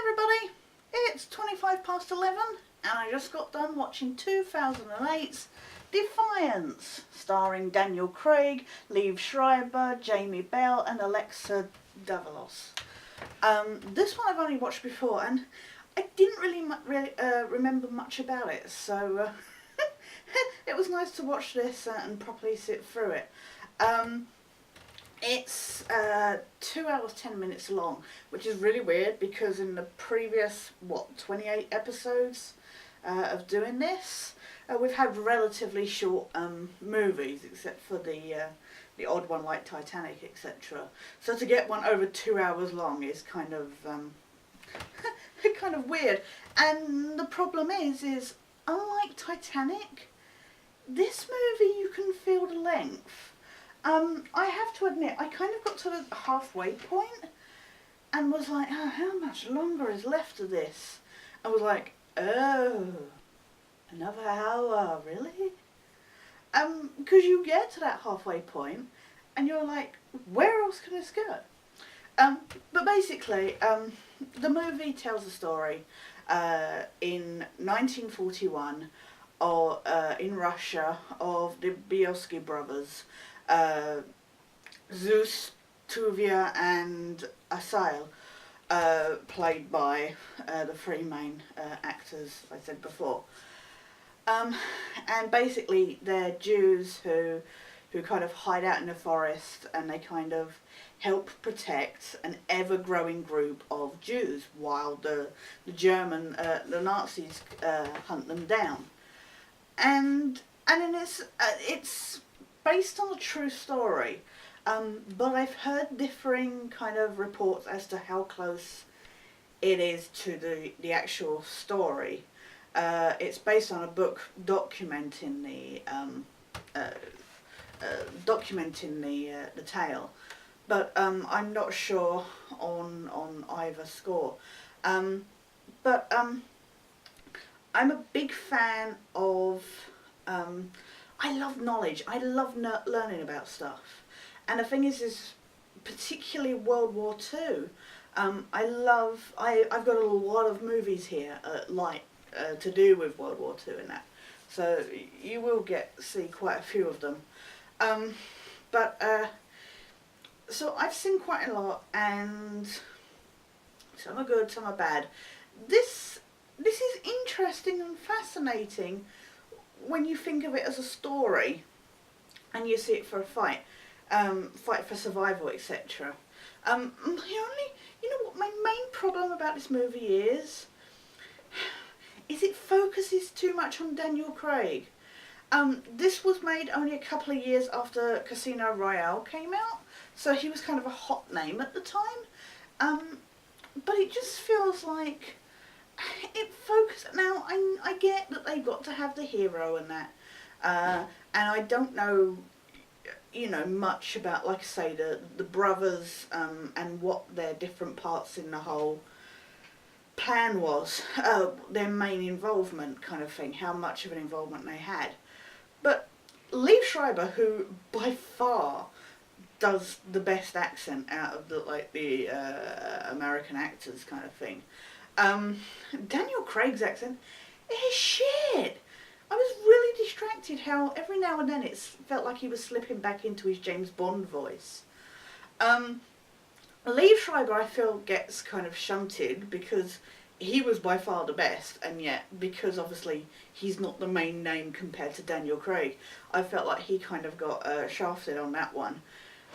everybody, it's 25 past 11 and I just got done watching 2008's Defiance, starring Daniel Craig, Liev Schreiber, Jamie Bell and Alexa Davalos. This one I've only watched before and I didn't really remember much about it, so it was nice to watch this and properly sit through it. It's 2 hours 10 minutes long, which is really weird because in the previous 28 episodes of doing this, we've had relatively short movies, except for the odd one like Titanic, etc. So to get one over 2 hours long is kind of kind of weird. And the problem is unlike Titanic, this movie you can feel the length. I have to admit, I kind of got to the halfway point and was like, oh, how much longer is left of this? I was like, oh, another hour, really? Because you get to that halfway point and you're like, where else can this go? But basically, the movie tells a story in 1941 or in Russia of the Bielski brothers, Zeus, Tuvia and Asael, played by the three main actors I said before. And basically they're Jews who kind of hide out in the forest and they kind of help protect an ever-growing group of Jews while the the Nazis hunt them down. And then it's based on a true story, but I've heard differing kind of reports as to how close it is to the actual story. It's based on a book documenting the tale, but I'm not sure on either score. But I'm a big fan of. I love knowledge. I love learning about stuff. And the thing is particularly World War II. I've got a lot of movies here to do with World War II and that. So you will see quite a few of them. So I've seen quite a lot, and some are good, some are bad. This is interesting and fascinating when you think of it as a story and you see it for a fight for survival, etc. You know what my main problem about this movie is it focuses too much on Daniel Craig. This was made only a couple of years after Casino Royale came out, so he was kind of a hot name at the time. But it just feels like it focuses. Now I get that they've got to have the hero and that, and I don't know, much about, like I say, the brothers and what their different parts in the whole plan was, their main involvement kind of thing, how much of an involvement they had. But Liev Schreiber, who by far does the best accent out of the American actors kind of thing, Daniel Craig's accent is shit. I was really distracted how every now and then it felt like he was slipping back into his James Bond voice. Liev Schreiber, I feel, gets kind of shunted because he was by far the best, and yet because obviously he's not the main name compared to Daniel Craig, I felt like he kind of got shafted on that one.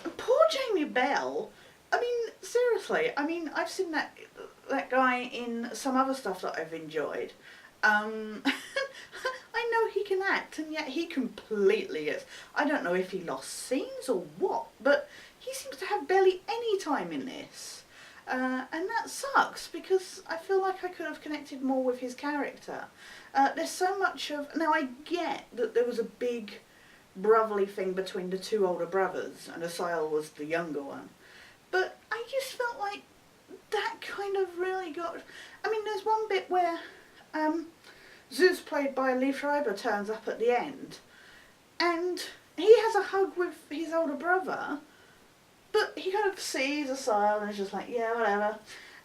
And poor Jamie Bell. I mean, seriously. I mean, I've seen that guy in some other stuff that I've enjoyed. I know he can act, and yet he completely is. I don't know if he lost scenes or what, but he seems to have barely any time in this. And that sucks, because I feel like I could have connected more with his character. There's so much of... Now, I get that there was a big brotherly thing between the two older brothers, and Asael was the younger one. But I just felt like that kind of really got... I mean, there's one bit where Zeus, played by Liev Schreiber, turns up at the end, and he has a hug with his older brother, but he kind of sees Asael and is just like, yeah, whatever.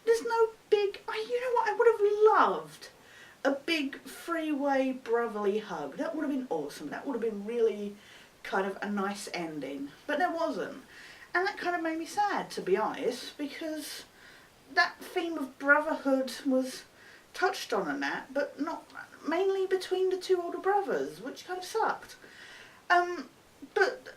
There's no big, you know what, I would have loved a big freeway brotherly hug. That would have been awesome. That would have been really kind of a nice ending. But there wasn't. And that kind of made me sad, to be honest, because that theme of brotherhood was touched on in that, but not mainly between the two older brothers, which kind of sucked. But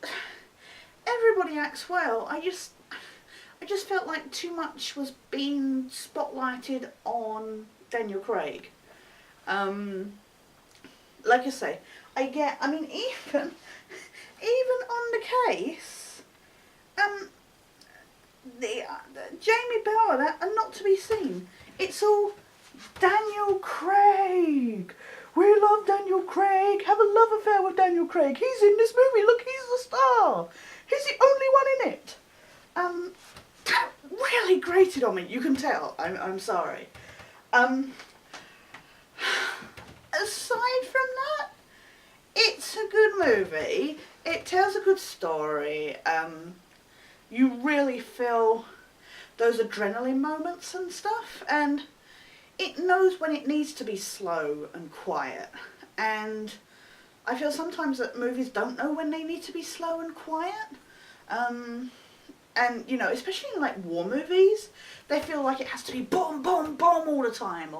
everybody acts well. I just felt like too much was being spotlighted on Daniel Craig. Like I say, even on the case, the Jamie Bell that are not to be seen. It's all Daniel Craig. We love Daniel Craig. Have a love affair with Daniel Craig. He's in this movie. Look, he's the star. He's the only one in it. That really grated on me. You can tell. I'm sorry. Aside from that, it's a good movie. It tells a good story. You really feel those adrenaline moments and stuff, and it knows when it needs to be slow and quiet. And I feel sometimes that movies don't know when they need to be slow and quiet. And, you know, especially in, like, war movies, they feel like it has to be bomb, bomb, bomb all the time,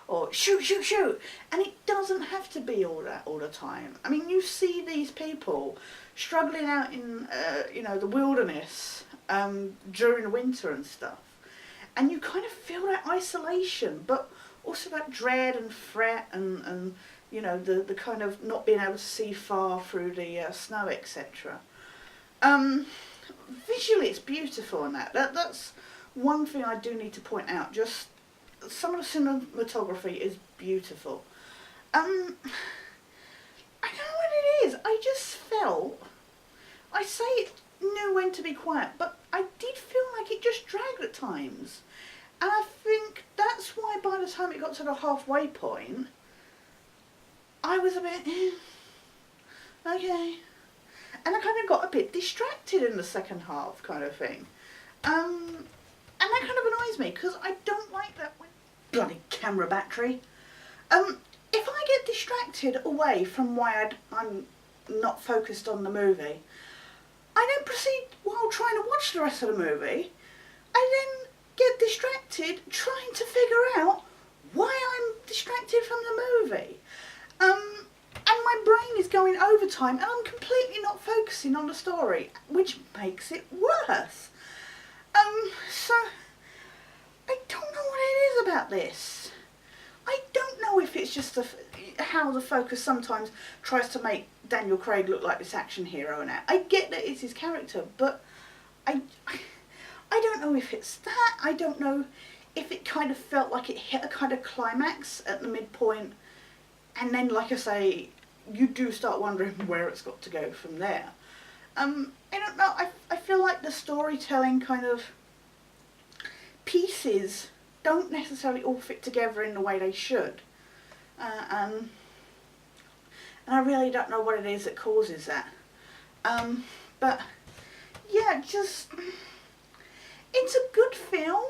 or shoot, shoot, shoot. And it doesn't have to be all that all the time. I mean, you see these people struggling out in, you know, the wilderness during the winter and stuff. And you kind of feel that isolation, but also that dread and fret and you know, the kind of not being able to see far through the snow, etc. Visually, it's beautiful in that's one thing I do need to point out. Just some of the cinematography is beautiful. I don't know what it is. I just felt, I say it knew when to be quiet, but I did feel like it just dragged at times. And I think that's why by the time it got to the halfway point, I was a bit, okay. And I kind of got a bit distracted in the second half kind of thing. And that kind of annoys me, because I don't like that bloody camera battery. If I get distracted away from why I'm not focused on the movie, I then proceed while trying to watch the rest of the movie. I then get distracted trying to figure out why I'm distracted from the movie. And my brain is going overtime and I'm completely not focusing on the story, which makes it worse. So I don't know what it is about this. I don't know if it's just how the focus sometimes tries to make Daniel Craig look like this action hero now. I get that it's his character, but I don't know if it's that. I don't know if it kind of felt like it hit a kind of climax at the midpoint, and then, like I say, you do start wondering where it's got to go from there. I don't know, I feel like the storytelling kind of pieces don't necessarily all fit together in the way they should. And I really don't know what it is that causes that. But yeah, just, it's a good film.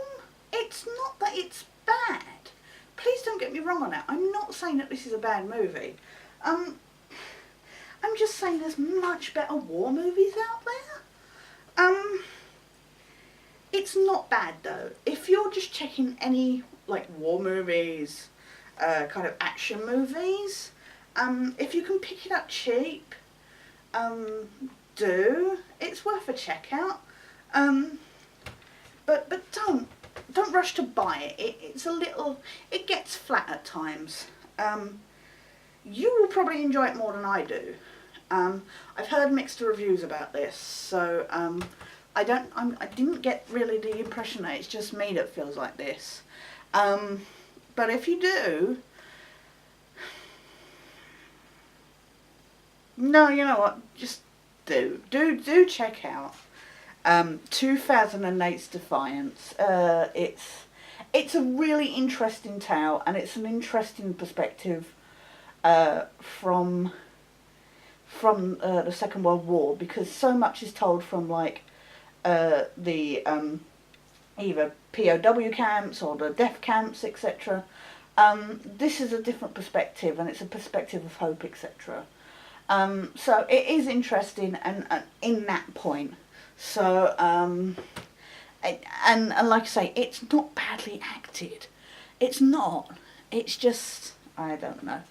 It's not that it's bad. Please don't get me wrong on that. I'm not saying that this is a bad movie. I'm just saying there's much better war movies out there. It's not bad though. If you're just checking any like war movies, kind of action movies, if you can pick it up cheap, it's worth a check out. But don't rush to buy it. It gets flat at times. You will probably enjoy it more than I do. I've heard mixed reviews about this, so I didn't get really the impression that it's just me that feels like this. But if you do, no, you know what? Just do check out 2008's Defiance. It's a really interesting tale, and it's an interesting perspective from the Second World War, because so much is told from like the either POW camps or the death camps, etc. This is a different perspective, and it's a perspective of hope, etc. So it is interesting, and in that point. So and like I say, it's not badly acted. It's not. It's just, I don't know.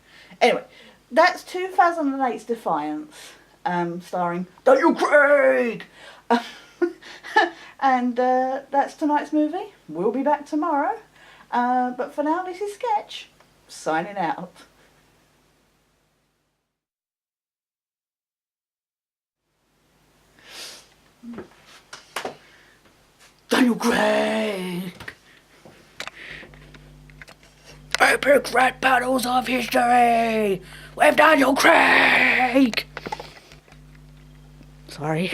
Anyway, that's 2008's Defiance, starring Daniel Craig. And that's tonight's movie. We'll be back tomorrow. But for now, this is Sketch, signing out. Daniel Craig! Epic red battles of history with Daniel Craig! Sorry.